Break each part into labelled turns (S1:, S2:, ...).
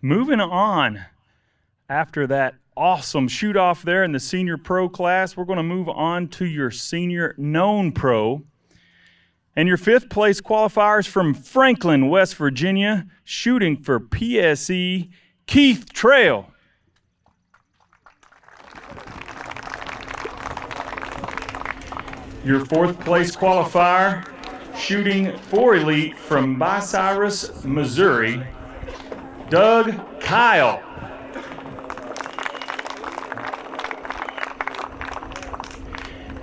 S1: Moving on, after that awesome shoot-off there in the senior pro class, we're going to move on to your senior known pro. And your fifth place qualifiers from Franklin, West Virginia, shooting for PSE, Keith Trail. Your fourth place qualifier, shooting for Elite from Bucyrus, Missouri, Doug Kyle.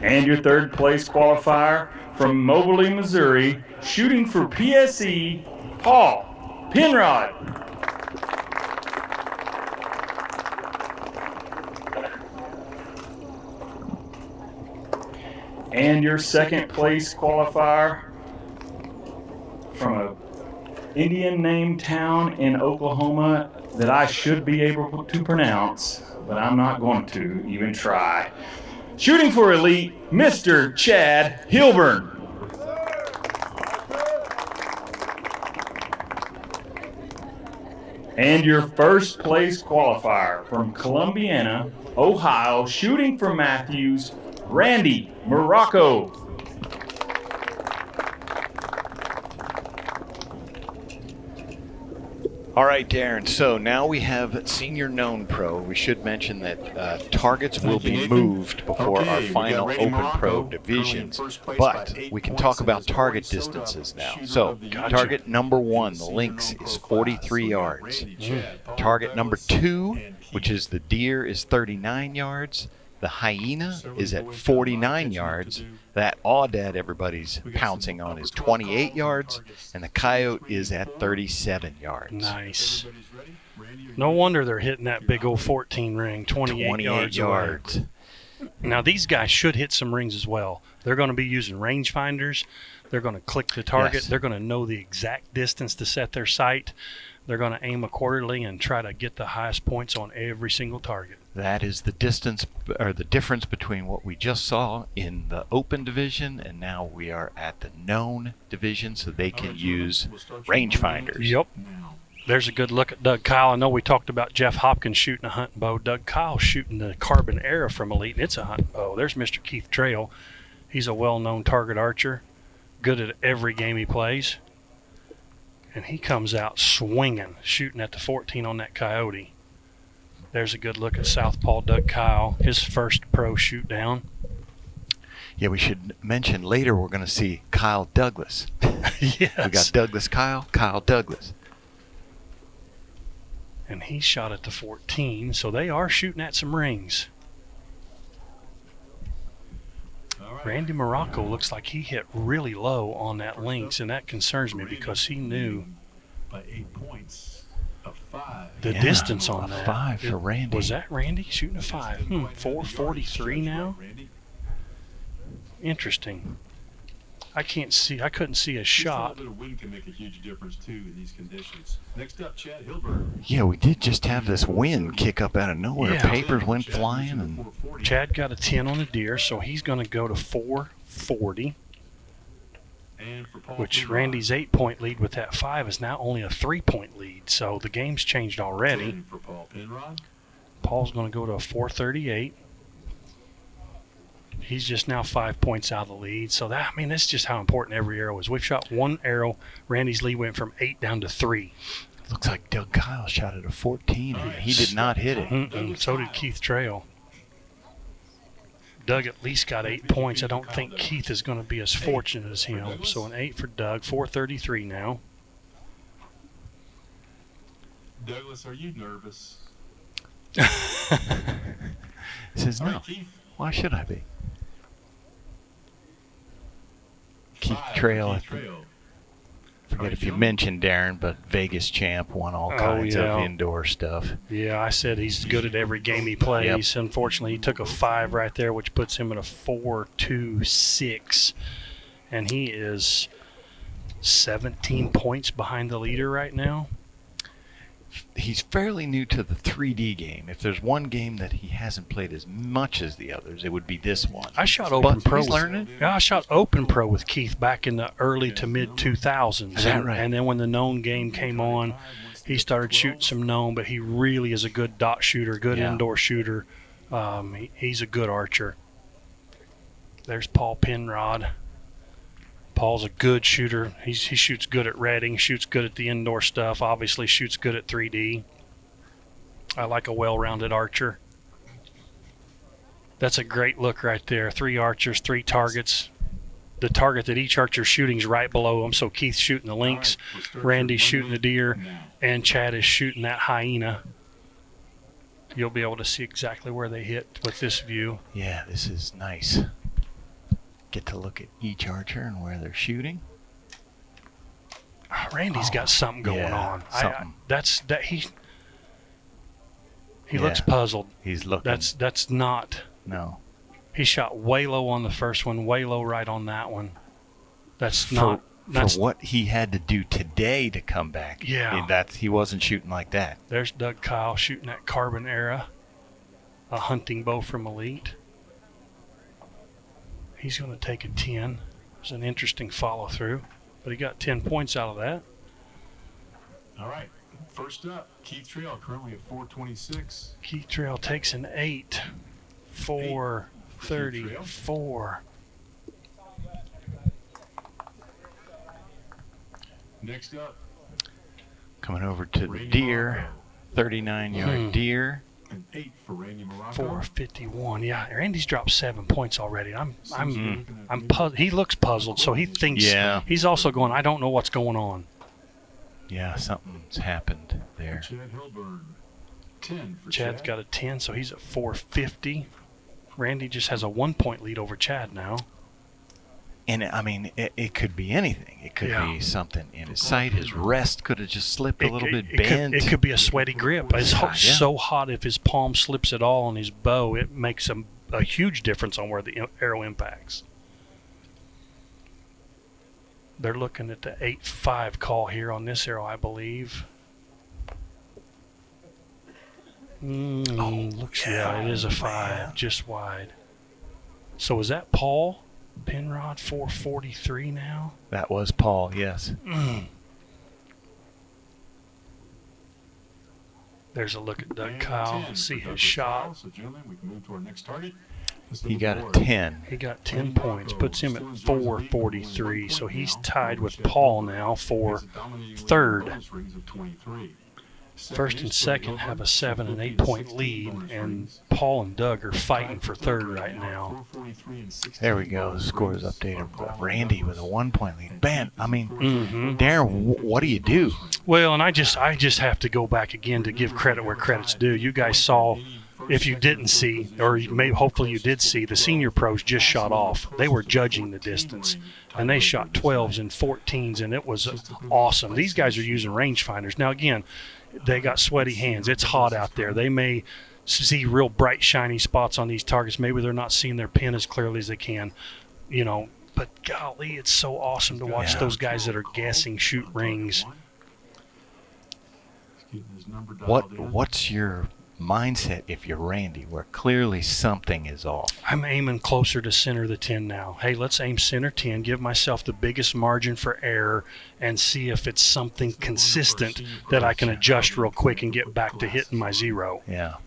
S1: And your third place qualifier from Moberly, Missouri, shooting for PSE, Paul Penrod. And your second place qualifier from an Indian named town in Oklahoma that I should be able to pronounce, but I'm not going to even try. Shooting for Elite, Mr. Chad Hilburn. And your first place qualifier from Columbiana, Ohio, shooting for Matthews, Randy Morocco.
S2: All right, Darren, so now we have Senior Known Pro. We should mention that targets will be moved before our final Open Pro divisions, but we can talk about target distances now. So, target number 1, the Lynx, is 43 yards. Target number 2, which is the Deer, is 39 yards. The Hyena is at 49 yards. That Aoudad everybody's pouncing on is 28 yards. And the Coyote is at 37 yards.
S3: Nice. No wonder they're hitting that big old 14 ring, 28 yards. Now, these guys should hit some rings as well. They're going to be using rangefinders. They're going to click the target. Yes. They're going to know the exact distance to set their sight. They're going to aim accordingly and try to get the highest points on every single target.
S2: That is the distance, or the difference between what we just saw in the open division, and now we are at the known division, so they can use rangefinders.
S3: Yep. There's a good look at Doug Kyle. I know we talked about Jeff Hopkins shooting a hunting bow. Doug Kyle shooting the Carbon Era from Elite, and it's a hunting bow. There's Mr. Keith Trail. He's a well-known target archer, good at every game he plays. And he comes out swinging, shooting at the 14 on that Coyote. There's a good look at Southpaw Doug Kyle, his first pro shoot down.
S2: Yeah, we should mention later we're going to see Kyle Douglas.
S3: Yes.
S2: We got Douglas Kyle, Kyle Douglas.
S3: And he shot at the 14, so they are shooting at some rings. Randy Morocco looks like he hit really low on that Lynx, and that concerns me because he knew
S4: by 8 points.
S3: The distance on that.
S2: 5 for Randy.
S3: Was that Randy shooting a 5? 443 now? Interesting. I couldn't see a shot.
S4: A little bit of wind can make a huge difference too in these conditions. Next up, Chad Hilburn.
S2: Yeah, we did just have this wind kick up out of nowhere.
S3: Yeah.
S2: Papers went flying, and
S3: Chad got a 10 on the Deer, so he's going to go to 440. Which Randy's 8-point lead with that 5 is now only a 3-point lead. So the game's changed already. Paul's going to go to a 438. He's just now 5 points out of the lead. So that's just how important every arrow is. We've shot one arrow. Randy's lead went from 8 down to 3.
S2: Looks like Doug Kyle shot at a 14, and he did not hit it.
S3: So did Keith Trail. Doug at least got 8 points. I don't think Keith is going to be as fortunate as him. So an 8 for Doug, 433 now.
S4: Douglas, are you nervous?
S2: He says, no. Why should I be? Keith Trail. Forget if you mentioned Darren, but Vegas champ, won all kinds of indoor stuff.
S3: Yeah, I said he's good at every game he plays.
S2: Yep.
S3: Unfortunately, he took a 5 right there, which puts him at a 4.26. And he is 17 points behind the leader right now.
S2: He's fairly new to the 3D game. If there's one game that he hasn't played as much as the others, it would be this one.
S3: I shot Open Pro.
S2: He's learning.
S3: Yeah, I shot Open Pro with Keith back in the early to mid 2000s.
S2: Is that right?
S3: And then when the known game came on, He started shooting some gnome, but he really is a good dot shooter, good indoor shooter. He's a good archer. There's Paul Penrod. Paul's a good shooter. He shoots good at redding, shoots good at the indoor stuff, obviously shoots good at 3D. I like a well-rounded archer. That's a great look right there. 3 archers, 3 targets. The target that each archer's shooting is right below them. So Keith's shooting the lynx, Randy's shooting the deer, and Chad is shooting that hyena. You'll be able to see exactly where they hit with this view.
S2: Yeah, this is nice. Get to look at each archer and where they're shooting.
S3: Randy's got something going on.
S2: Something.
S3: He looks puzzled.
S2: He's looking.
S3: That's not.
S2: No.
S3: He shot way low on the first one, way low right on that one. That's
S2: For
S3: not. That's
S2: what he had to do today to come back.
S3: Yeah.
S2: He wasn't shooting like that.
S3: There's Doug Kyle shooting that Carbon Era, a hunting bow from Elite. He's going to take a 10. It's an interesting follow through, but he got 10 points out of that.
S4: All right. First up, Keith Trail, currently at 426.
S3: Keith Trail takes an 8. 434.
S4: Next up,
S2: Coming over to the
S4: Randy
S2: deer,
S4: Morocco.
S2: 39-yard deer.
S4: An 8 for Randy Morocco.
S3: 451. Yeah, Randy's dropped 7 points already. I'm
S4: puzzled.
S3: He looks puzzled, so he thinks.
S2: Yeah.
S3: He's also going, I don't know what's going on.
S2: Yeah, something's happened there.
S4: Chad Hilburn, 10 for
S3: Chad's
S4: Chad.
S3: got a 10, so he's at 450. Randy just has a 1-point lead over Chad now.
S2: And I mean, it could be anything. It could
S3: Yeah.
S2: be something in his sight. His rest could have just slipped a little bit bent.
S3: It could be a sweaty grip. It's so hot if his palm slips at all on his bow, it makes a huge difference on where the arrow impacts. They're looking at the 8.5 call here on this arrow, I believe. Yeah, it is a 5, just wide. So is that Paul Penrod 443 now?
S2: That was Paul, yes.
S3: There's a look at Doug
S4: And
S3: Kyle.
S4: 10
S3: See
S4: for
S3: his
S4: Douglas
S3: shot.
S4: Kyle. So, gentlemen, we can move to our next target. Let's
S2: He
S4: look
S2: got
S4: at
S2: a
S4: the board.
S2: 10.
S3: He got 10 points, puts him at 443. So he's tied with Paul now for third. First and second have a 7 and 8 point lead, and Paul and Doug are fighting for third right now.
S2: There we go. The score is updated. Randy with a 1-point lead. Ben, I mean,
S3: Mm-hmm.
S2: Darren, what do you do?
S3: Well, and I just have to go back again to give credit where credit's due. You guys saw, if you didn't see, or hopefully you did see, the senior pros just shot off. They were judging the distance, and they shot 12s and 14s, and it was awesome. These guys are using rangefinders. Now, again, they got sweaty hands. It's hot out there. They may see real bright, shiny spots on these targets. Maybe they're not seeing their pin as clearly as they can, But golly, it's so awesome to watch those guys that are guessing shoot rings.
S2: What's your mindset if you're Randy, where clearly something is off?
S3: I'm aiming closer to center of the 10 now. Hey, let's aim center 10, give myself the biggest margin for error, and see if it's something consistent that I can adjust real quick and get back to hitting my 0.
S2: Yeah.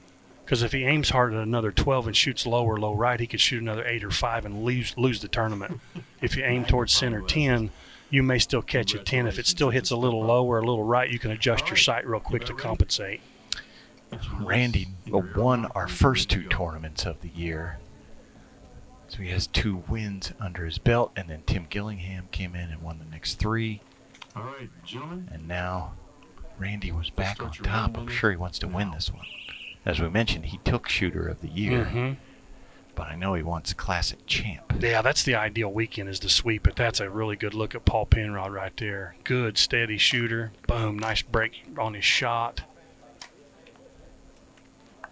S3: Because if he aims hard at another 12 and shoots low or low right, he could shoot another 8 or 5 and lose the tournament. If you aim towards center 10, you may still catch a 10. If it still hits a little low or a little right, you can adjust your sight real quick to compensate.
S2: Randy won our first 2 tournaments of the year. So he has 2 wins under his belt, and then Tim Gillingham came in and won the next 3.
S4: All right, gentlemen.
S2: And now Randy was back on top. I'm sure he wants to win this one. As we mentioned, he took Shooter of the Year,
S3: Mm-hmm.
S2: but I know he wants Classic Champ.
S3: Yeah, that's the ideal weekend, is to sweep it. That's a really good look at Paul Penrod right there. Good, steady shooter. Boom, nice break on his shot.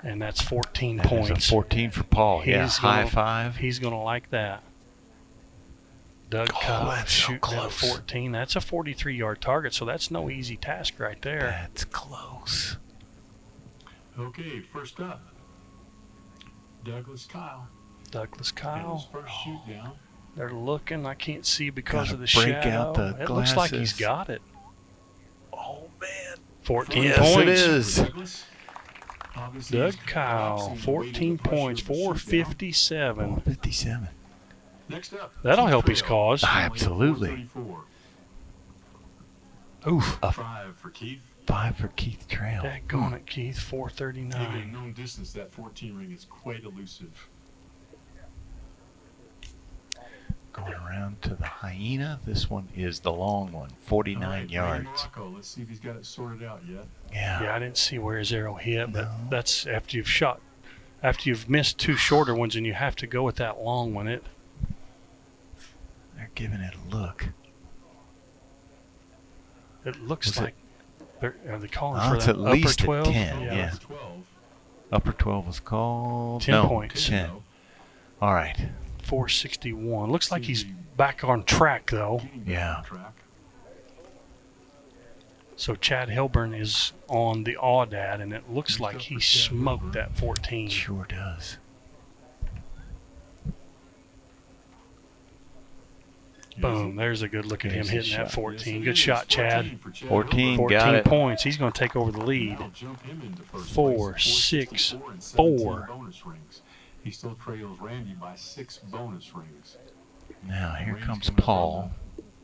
S3: And that's 14
S2: That is
S3: points.
S2: a 14 for Paul. Yeah,
S3: He's
S2: high
S3: gonna-
S2: 5.
S3: He's going to like that. Doug Kyle
S2: that's so
S3: shooting at
S2: close.
S3: 14. That's a 43-yard target, so that's no easy task right there.
S2: That's close.
S4: Okay, first up, Douglas Kyle.
S3: Douglas
S4: And his
S3: Kyle.
S4: first shoot down.
S3: They're looking. I can't see because
S2: Gotta
S3: of the
S2: break
S3: shadow.
S2: out the
S3: It looks like he's
S2: glasses.
S3: got it.
S2: Oh, man.
S3: 14
S2: Yes,
S3: points.
S2: it is.
S3: Doug Kyle, 14 points, 457.
S2: 57.
S4: Next up,
S3: That'll
S4: Keith
S3: help his
S4: Trail.
S3: cause.
S2: Absolutely.
S4: 434.
S3: Oof.
S4: 5 for Keith.
S2: 5 for Keith Trail.
S3: Daggone it, Keith,
S4: Taking a
S3: 439.
S4: known distance, that 14 ring is quite elusive.
S2: Going around to the Hyena. This one is the long one, 49
S4: All right,
S2: yards.
S4: Morocco. Let's see if he's got it sorted out yet.
S3: Yeah, I didn't see where his arrow hit, but
S2: No.
S3: that's after you've shot. After you've missed 2 shorter ones and you have to go with that long one,
S2: They're giving it a look.
S3: it looks
S2: Is it-
S3: like are they calling
S2: Oh,
S3: for
S2: it's
S3: that
S2: at least
S3: upper
S2: a
S3: 12?
S2: 10, yeah.
S4: 12.
S2: Upper 12 was called.
S3: 10
S2: no,
S3: points.
S2: 10. All right.
S3: 461. Looks like he's back on track though.
S4: Getting back
S2: Yeah.
S4: on track.
S3: So Chad Hilburn is on the Audad, and it looks like he smoked that 14.
S2: Sure does.
S3: Boom. There's a good look at him
S2: There's a
S3: hitting that
S2: shot.
S3: 14.
S4: Yes,
S3: Good
S4: it
S3: shot,
S4: is.
S3: Chad.
S4: for Chad
S2: 14.
S4: Hilburn.
S3: 14
S2: Got it.
S3: points. He's going to take over the lead.
S4: That'll jump him into first
S3: 4,
S4: place,
S3: 6,
S4: 464 and 17
S3: 4.
S4: bonus rings. He still trails Randy by 6 bonus rings.
S2: Now here
S4: Randy's
S2: comes
S4: coming up
S2: Paul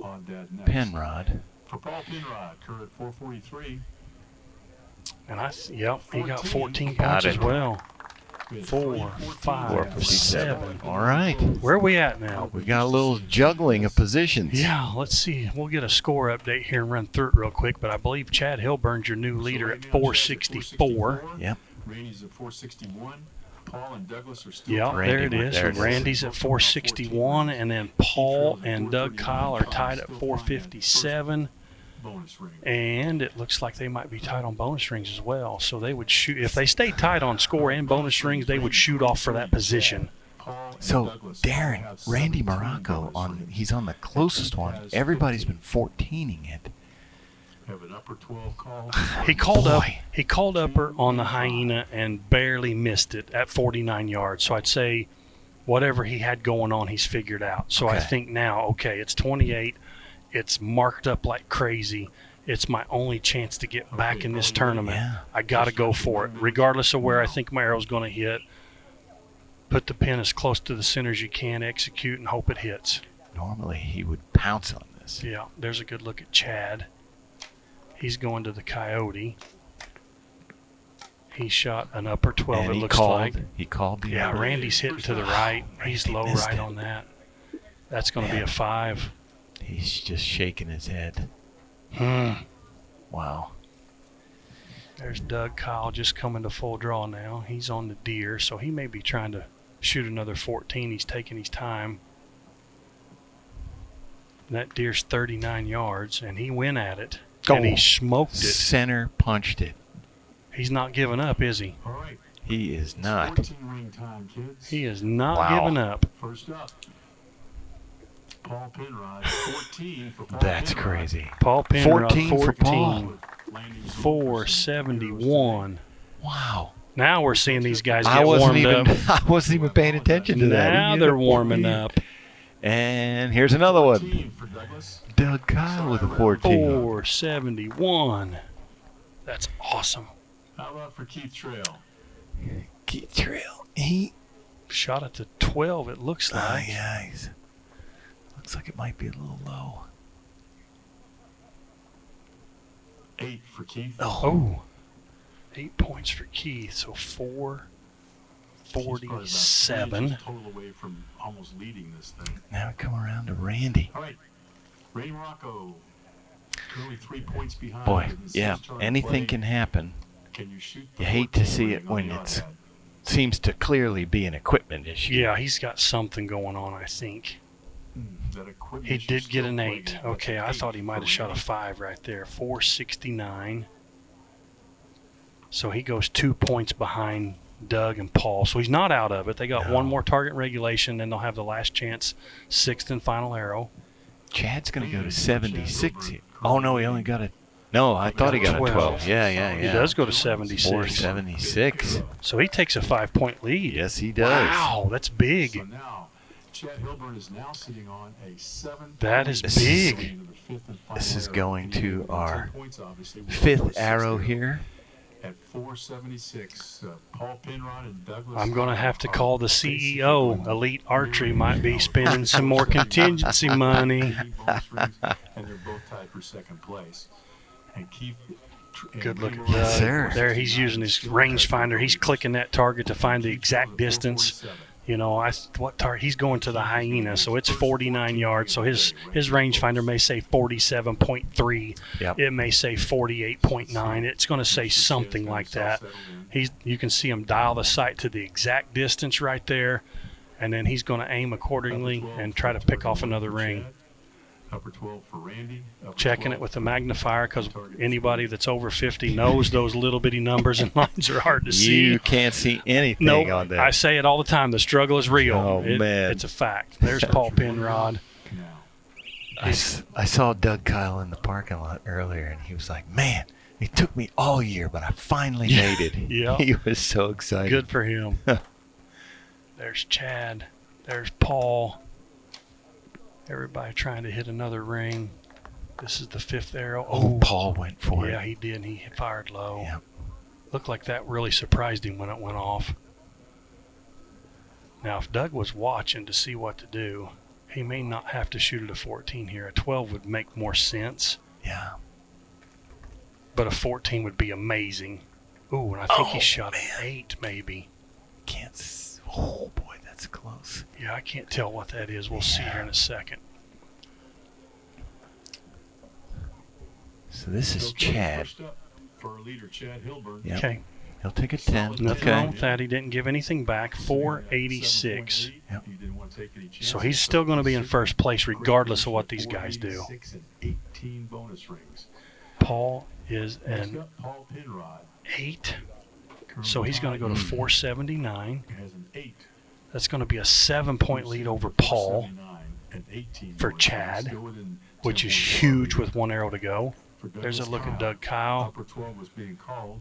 S4: on that next.
S2: Penrod.
S4: For Paul Penrod, current 443.
S3: And yep, he got 14
S2: Got
S3: points
S2: it.
S3: as well.
S4: We had
S3: 4,
S4: 314
S3: 5,
S2: 457.
S3: 7.
S2: All right.
S3: Where are we at now?
S2: We got a little juggling of positions.
S3: Yeah, let's see. We'll get a score update here and run through it real quick. But I believe Chad Hilburn's your new leader at 464.
S2: Yep.
S4: Randy's at 461. Paul and Douglas are still.
S3: Yeah,
S2: Randy
S3: there it
S2: went-
S3: is.
S2: there it is.
S3: Randy's at 461, and then Paul and Doug Kyle are tied at 457.
S4: Bonus ring.
S3: And it looks like they might be tied on bonus rings as well. So they would shoot if they stay tied on score and bonus rings. They would shoot off for that position.
S4: Paul and
S2: So
S4: Douglas
S2: Darren,
S4: have
S2: Randy
S4: 17
S2: Morocco
S4: bonus rings.
S2: he's on the closest one. Everybody's been 14ing it.
S4: Have an upper 12 call.
S3: He called up.
S2: Boy.
S3: He called upper on the Hyena and barely missed it at 49 yards. So I'd say whatever he had going on, he's figured out. So I
S2: Okay.
S3: think now, okay, it's 28. It's marked up like crazy. It's my only chance to get back in this tournament.
S2: Yeah.
S3: I got to go for it, regardless of where I think my arrow's going to hit. Put the pin as close to the center as you can, execute, and hope it hits.
S2: Normally he would pounce on this.
S3: Yeah, there's a good look at Chad. He's going to the Coyote. He shot an upper 12,
S2: And
S3: it
S2: he
S3: looks
S2: called.
S3: like.
S2: He called the
S3: Yeah,
S2: other.
S3: Randy's hitting to the right. He's
S2: Randy
S3: low
S2: missed
S3: right
S2: it.
S3: on that. That's going to be
S2: Man.
S3: a 5.
S2: He's just shaking his head. Wow.
S3: There's Doug Kyle just coming to full draw now. He's on the deer, so he may be trying to shoot another 14. He's taking his time. And that deer's 39 yards, and he went at it, and he
S2: Oh.
S3: smoked it.
S2: Center punched it.
S3: He's not giving up, is he?
S4: All right.
S2: He is
S4: It's
S2: not.
S4: 14 ring time, kids.
S3: He is not
S2: Wow.
S3: giving up.
S4: First up, Paul Penrod, 14 for Paul
S2: That's
S4: Penrod.
S2: crazy.
S3: Paul Penrod,
S2: 14 for Paul.
S3: 14,
S4: Landing
S3: 471.
S2: Wow.
S3: Now we're seeing these guys
S2: I
S3: get
S2: wasn't
S3: warmed
S2: even.
S3: up.
S2: I wasn't even paying attention to that.
S3: Now
S2: He
S3: they're
S2: hit a
S3: warming
S2: 14.
S3: up.
S2: And here's another one.
S4: 14 for Douglas.
S2: Doug Kyle with a 14.
S3: 471. That's awesome.
S4: How about for Keith Trail?
S2: Keith Trail. He.
S3: Shot it to 12, it looks like.
S2: Yeah. Looks like it might be a little low.
S4: 8 for Keith.
S3: Oh. 8 points for Keith, so
S4: He's probably about 3
S3: 447.
S4: inches total away from almost leading this thing.
S2: Now we come around to Randy.
S4: All right. Randy Morocco, currently 3 points behind.
S2: Boy,
S4: in the
S2: yeah.
S4: six-chart
S2: Anything
S4: play.
S2: can happen.
S4: Can you shoot the
S2: You hate to
S4: 14
S2: see
S4: ring
S2: it
S4: on
S2: when
S4: the
S2: it's-
S4: outside?
S2: Seems to clearly be an equipment issue.
S3: Yeah, he's got something going on, I think.
S4: That equipment
S3: He
S4: issue
S3: did get
S4: still
S3: an 8.
S4: plaguing. That's
S3: Okay,
S4: an
S3: I
S4: 8
S3: thought he might
S4: for
S3: have shot a
S4: Randy.
S3: 5 right there. 469. So he goes 2 points behind Doug and Paul. So he's not out of it. They got
S2: No.
S3: one more target regulation, then they'll have the last chance, 6th and final arrow.
S2: Chad's going to go to 76 here. Oh, no, he only got a. No, I thought he got a 12. Yeah.
S3: He does go to 76.
S2: 476.
S3: So he takes a 5-point lead.
S2: Yes, he does.
S3: Wow, that's
S4: So
S3: big.
S4: now, Chad Hilburn is now sitting on a 7.
S3: That is
S2: This is-
S3: big.
S4: Into the
S2: This is going to our 5th arrow here.
S4: At 476, Paul Penrod and Douglas.
S3: I'm going to have to call the CEO. Elite Archery might be spending some more contingency money.
S4: And they're both tied for second place. And Keith.
S3: Good look at Doug.
S2: Yes, sir.
S3: There, he's using his rangefinder. He's clicking that target to find the exact distance. You know, what target? He's going to the hyena, so it's 49 yards. So his rangefinder may say 47.3.
S2: Yep.
S3: It may say 48.9. It's going to say something like that. You can see him dial the sight to the exact distance right there, and then he's going to aim accordingly and try to pick off another ring.
S4: Upper 12 for Randy.
S3: Checking it with the magnifier, because anybody that's over 50 knows those little bitty numbers and lines are hard to see.
S2: You can't see anything
S3: Nope.
S2: on that.
S3: I say it all the time. The struggle is real.
S2: Oh, man.
S3: It's a fact. There's Paul Penrod.
S2: I saw Doug Kyle in the parking lot earlier, and he was like, man, it took me all year, but I finally made it.
S3: Yeah.
S2: He was so excited.
S3: Good for him. There's Chad. There's Paul. Everybody trying to hit another ring. This is the 5th arrow.
S2: Oh, Paul went for it.
S3: Yeah, he did, and he fired low.
S2: Yep.
S3: Looked like that really surprised him when it went off. Now, if Doug was watching to see what to do, he may not have to shoot at a 14 here. A 12 would make more sense,
S2: Yeah.
S3: but a 14 would be amazing. Ooh, and I think he
S2: Oh,
S3: shot
S2: man.
S3: an 8, maybe.
S2: Oh, boy, that's close.
S3: Yeah, I can't tell what that is. We'll see here in a second.
S2: So this is Chad.
S4: First up for our leader, Chad Hilburn.
S2: Yep.
S3: Okay,
S2: He'll take a 10.
S3: nothing wrong
S2: Okay.
S3: with that. He didn't give anything back. 486.
S2: Yep.
S4: He didn't want to take any chances.
S3: So he's still going to be in first place regardless of what these guys do.
S4: 486 and 18 bonus rings.
S3: Paul is
S4: Next
S3: an
S4: up, Paul Penrod.
S3: 8. So he's going to go to 479.
S4: He has an 8.
S3: That's going to be a 7-point lead over Paul,
S4: 479 and 18
S3: for
S4: bonus
S3: Chad,
S4: rings. Go within
S3: which
S4: 10
S3: is
S4: bonus
S3: huge
S4: rings.
S3: with 1 arrow to go.
S4: For
S3: There's a
S4: Douglas
S3: look at
S4: Kyle.
S3: Doug Kyle.
S4: Upper 12 was being called.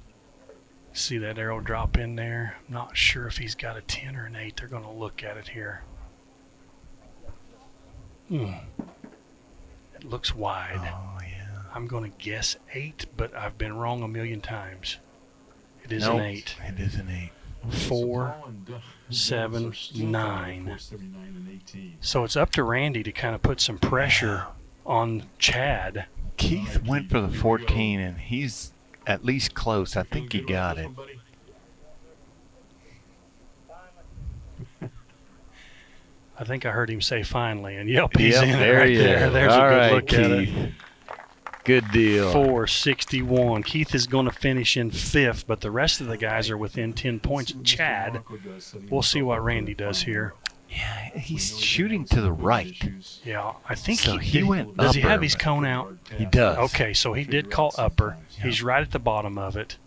S3: See that arrow drop in there? Not sure if he's got a 10 or an 8. They're going to look at it here. It looks wide.
S2: Oh, yeah.
S3: I'm going to guess 8, but I've been wrong a million times. It is
S2: Nope.
S3: an 8.
S2: It is an 8.
S3: 4,
S4: Paul and Doug-
S3: 7,
S4: Douglas are still tied at
S3: 9.
S4: 479 and 18.
S3: So it's up to Randy to kind of put some pressure on Chad.
S2: Keith went for the 14, and he's at least close. I think he
S4: Doing good
S2: got
S4: with
S2: it.
S4: this one, buddy?
S3: I think I heard him say finally, and yep, he's
S2: Yep,
S3: in it
S2: there
S3: right
S2: he
S3: there.
S2: is.
S3: There's
S2: All
S3: a good
S2: right,
S3: look at it.
S2: Keith. Good deal.
S3: 461. Keith is going to finish in 5th, but the rest of the guys are within 10 points. Chad, we'll see what Randy does here.
S2: Yeah, he's shooting to the right.
S3: Yeah, I think
S2: So
S3: he
S2: he went
S3: does he have
S2: upper.
S3: his cone out?
S2: He does.
S3: Okay, so he did call upper. He's right at the bottom of it.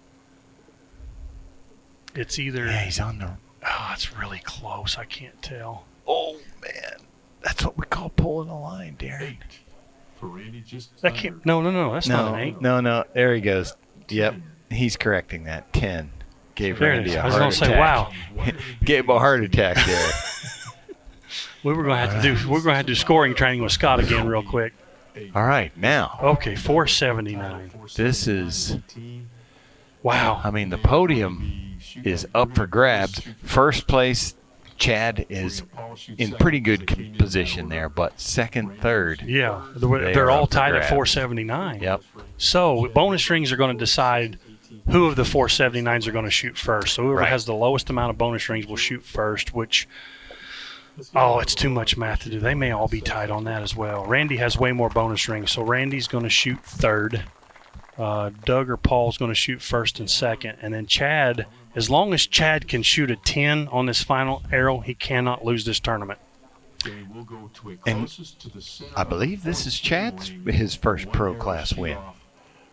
S3: It's either
S2: Yeah, he's on the.
S3: oh, it's really close. I can't tell.
S2: Oh, man. That's what we call pulling a line, Darren.
S4: 8. For Randy, just
S3: That can't. No, that's not an 8.
S2: No. There he goes. Yep. He's correcting that. 10. Gave
S3: There it
S2: Randy
S3: is.
S2: a
S3: I was
S2: heart
S3: going to say,
S2: attack.
S3: wow.
S2: Gave him a heart attack there.
S3: We're going to have to do scoring training with Scott again real quick.
S2: All right, now.
S3: Okay, 479.
S2: This is.
S3: Wow.
S2: I mean, the podium is up for grabs. First place, Chad is in pretty good position there, but second, third.
S3: Yeah,
S2: They
S3: they're
S2: are
S3: all
S2: up for
S3: tied at
S2: grabs.
S3: 479.
S2: Yep.
S3: So bonus rings are going to decide who of the 479s are going to shoot first. So whoever
S2: Right.
S3: has the lowest amount of bonus rings will shoot first, which, oh, it's too much math to do. They may all be tied on that as well. Randy has way more bonus rings, so Randy's going to shoot third. Doug or Paul's going to shoot first and second. And then Chad, as long as Chad can shoot a 10 on this final arrow, he cannot lose this tournament.
S2: And I believe this is his first pro class win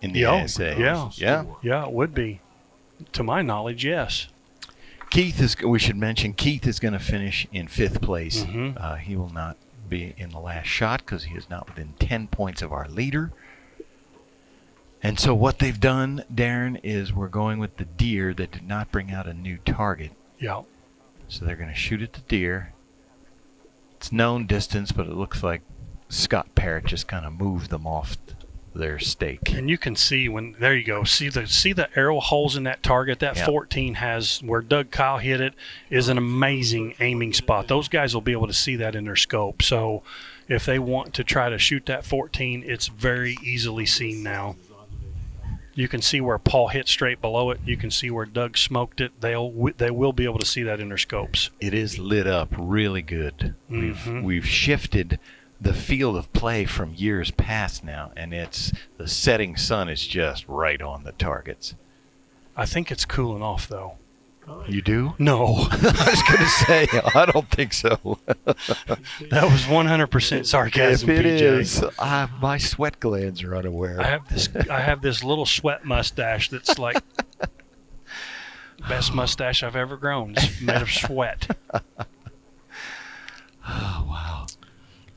S2: in the ASA.
S3: Yeah.
S2: Yeah.
S3: Yeah, it would be. To my knowledge, yes.
S2: We should mention Keith is going to finish in 5th place.
S3: Mhm.
S2: He will not be in the last shot because he is not within 10 points of our leader. And so what they've done, Darren, is we're going with the deer that did not bring out a new target.
S3: Yeah.
S2: So they're going to shoot at the deer. It's known distance, but it looks like Scott Parrott just kind of moved them off their stake.
S3: And you can see when, there you go, see the arrow holes in that target. That 14 has, where Doug Kyle hit it, is an amazing aiming spot. Those guys will be able to see that in their scope. So if they want to try to shoot that 14, it's very easily seen now. You can see where Paul hit straight below it. You can see where Doug smoked it. They will be able to see that in their scopes.
S2: It is lit up really good. We've shifted the field of play from years past now, and it's the setting sun is just right on the targets.
S3: I think it's cooling off, though.
S2: You do?
S3: No.
S2: I was going to say, I don't think so.
S3: That was 100% sarcasm,
S2: If it
S3: PJ.
S2: is, my sweat glands are unaware.
S3: I have this little sweat mustache that's like best mustache I've ever grown. It's made of sweat.
S2: Oh, wow.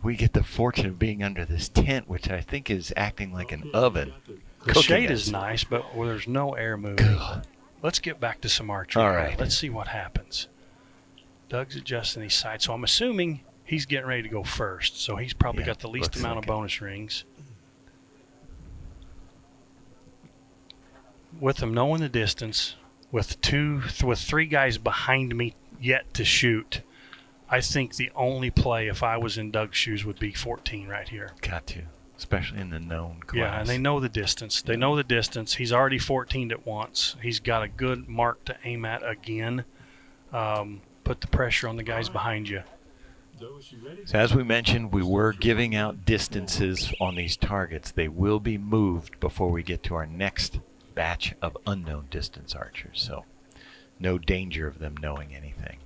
S2: We get the fortune of being under this tent, which I think is acting like an oven.
S3: The shade is nice, but there's no air moving. Let's get back to some archery.
S2: All right.
S3: Let's see what happens. Doug's adjusting his sight, so I'm assuming he's getting ready to go first. So he's probably got the least amount of bonus rings. With him knowing the distance, with three guys behind me yet to shoot, I think the only play, if I was in Doug's shoes, would be 14 right here.
S2: Got to, especially in the known class.
S3: Yeah, and they know the distance. They know the distance. He's already 14'd it once. He's got a good mark to aim at again. Put the pressure on the guys behind you.
S2: So as we mentioned, we were giving out distances on these targets. They will be moved before we get to our next batch of unknown distance archers. So no danger of them knowing anything.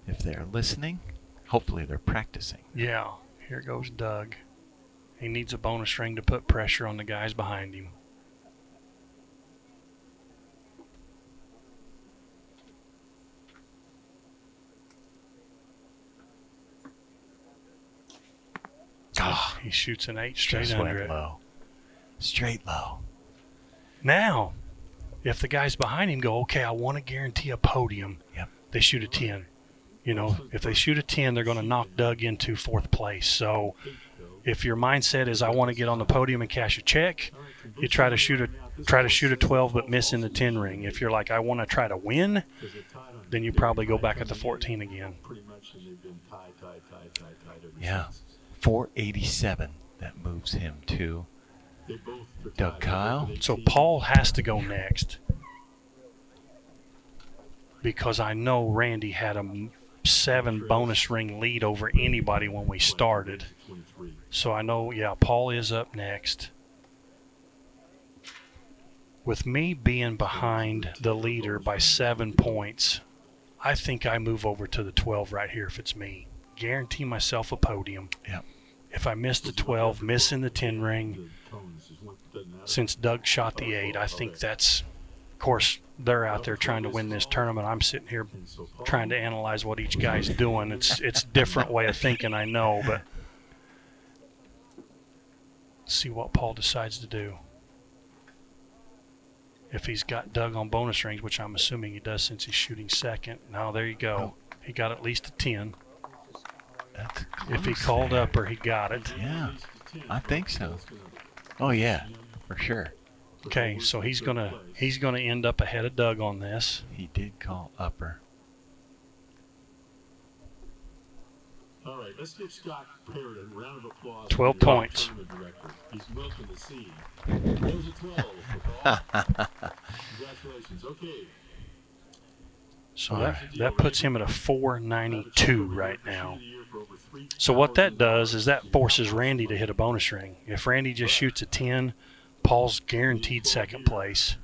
S2: If they're listening, hopefully they're practicing.
S3: Yeah, here goes Doug. He needs a bonus ring to put pressure on the guys behind him. Oh, he shoots an 8 straight
S2: Just
S3: under
S2: went
S3: it.
S2: low. Straight low.
S3: Now, if the guys behind him go, okay, I want to guarantee a podium, they shoot a 10. You know, if they shoot a 10, they're going to knock Doug into 4th place. So if your mindset is I want to get on the podium and cash a check, you try to shoot a 12 but miss in the 10 ring. If you're like I want to try to win, then you probably go back at the 14 again.
S2: Yeah, 487. That moves him to Doug Kyle.
S3: So Paul has to go next because I know Randy had a 7 bonus ring lead over anybody when we started. So I know, Paul is up next. With me being behind the leader by 7 points, I think I move over to the 12 right here if it's me. Guarantee myself a podium.
S2: Yep.
S3: If I miss the 12, missing the 10 ring, since Doug shot the 8, I think that's, of course, they're out there trying to win this tournament. I'm sitting here trying to analyze what each guy's doing. It's a different way of thinking, I know, but let's see what Paul decides to do. If he's got Doug on bonus rings, which I'm assuming he does since he's shooting second. Now, there you go. He got at least a 10. If he called up or he got it.
S2: Yeah, I think so. Oh, yeah, for sure.
S3: Okay, so he's gonna end up ahead of Doug on this.
S2: He did call upper.
S4: All right, let's give Scott Parrott a round of applause.
S3: 12 points.
S4: He's welcome to see. There's a 12 for Paul. Congratulations. Okay.
S3: So that puts him at a 492 right now. So what that does is that forces Randy to hit a bonus ring. If Randy just shoots a 10, Paul's guaranteed second place.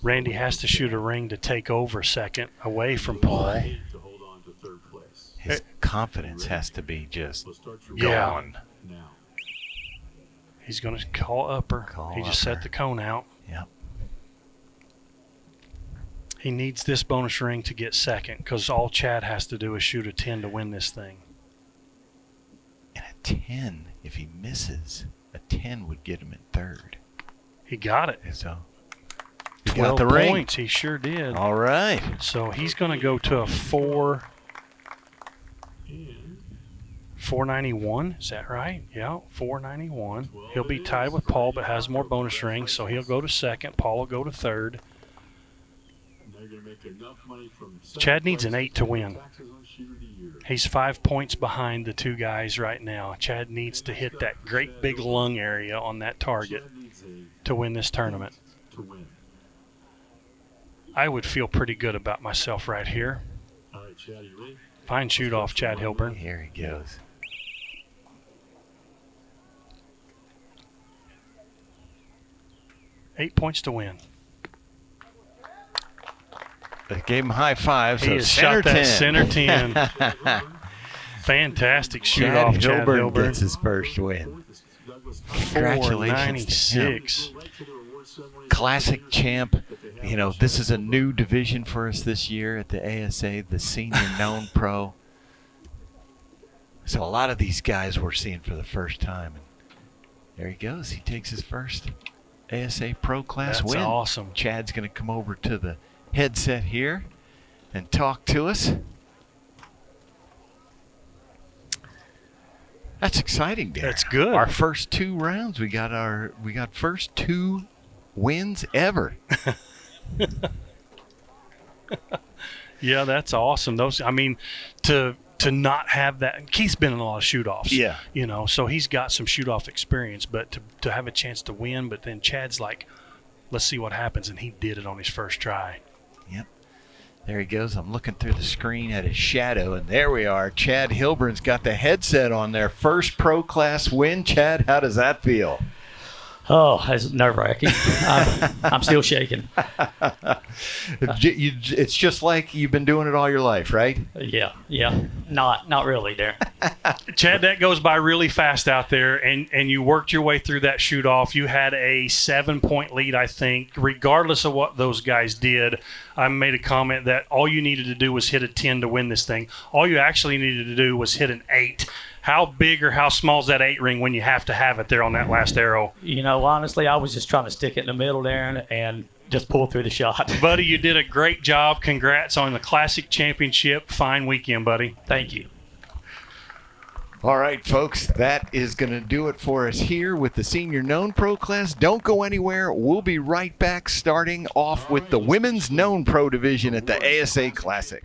S3: Randy has to shoot a ring to take over second away from Paul.
S2: His confidence has to be just
S3: Yeah.
S2: gone.
S3: He's going to call upper. He just set the cone out.
S2: Yep.
S3: He needs this bonus ring to get second because all Chad has to do is shoot a 10 to win this thing.
S2: And a 10, if he misses, a 10 would get him in third.
S3: He got it.
S2: So he
S3: 12
S2: got the ring.
S3: points. He sure did.
S2: All right.
S3: So he's going to go to a 4 491. Is that right? Yeah, 491. He'll be tied with Paul, but has more bonus rings, so he'll go to second. Paul will go to third. Chad needs an 8 to win. He's 5 points behind the two guys right now. Chad needs to hit that great big lung area on that target to win this tournament. I would feel pretty good about myself right here. Fine shoot off, Chad Hilburn.
S2: Here he goes.
S3: $8 points to win.
S2: They gave him high five, so
S3: He has
S2: center
S3: shot that
S2: 10.
S3: center 10. Fantastic shoot off, Chad
S2: Hilburn
S3: Hilburn.
S2: gets his first win. Congratulations to him.
S3: 496.
S2: Classic champ. You know, this is a new division for us this year at the ASA, the Senior Known Pro. So a lot of these guys we're seeing for the first time. And there he goes. He takes his first ASA Pro Class
S3: That's
S2: win.
S3: awesome.
S2: Chad's going to come over to the headset here and talk to us. That's exciting, Dan.
S3: That's good.
S2: Our first 2 rounds, we got first 2 wins ever.
S3: Yeah, that's awesome. Those, I mean, to not have that. Keith's been in a lot of shoot-offs.
S2: Yeah.
S3: You know, so he's got some shoot-off experience, but to have a chance to win, but then Chad's like, let's see what happens, and he did it on his first try.
S2: Yep. There he goes. I'm looking through the screen at his shadow, and there we are. Chad Hilburn's got the headset on there. First Pro Class win. Chad, how does that feel?
S5: Oh, it's nerve-wracking. I'm still shaking.
S2: It's just like you've been doing it all your life, right?
S5: Yeah. Not really, Darren.
S3: Chad, that goes by really fast out there, and you worked your way through that shoot-off. You had a 7-point lead, I think. Regardless of what those guys did, I made a comment that all you needed to do was hit a 10 to win this thing. All you actually needed to do was hit an 8. How big or how small is that 8 ring when you have to have it there on that last arrow?
S5: You know, honestly, I was just trying to stick it in the middle, Darren, and just pull through the shot.
S3: Buddy, you did a great job. Congrats on the Classic Championship. Fine weekend, buddy.
S5: Thank you.
S2: All right, folks, that is going to do it for us here with the Senior Known Pro Class. Don't go anywhere. We'll be right back starting off with the Women's Known Pro Division at the ASA Classic.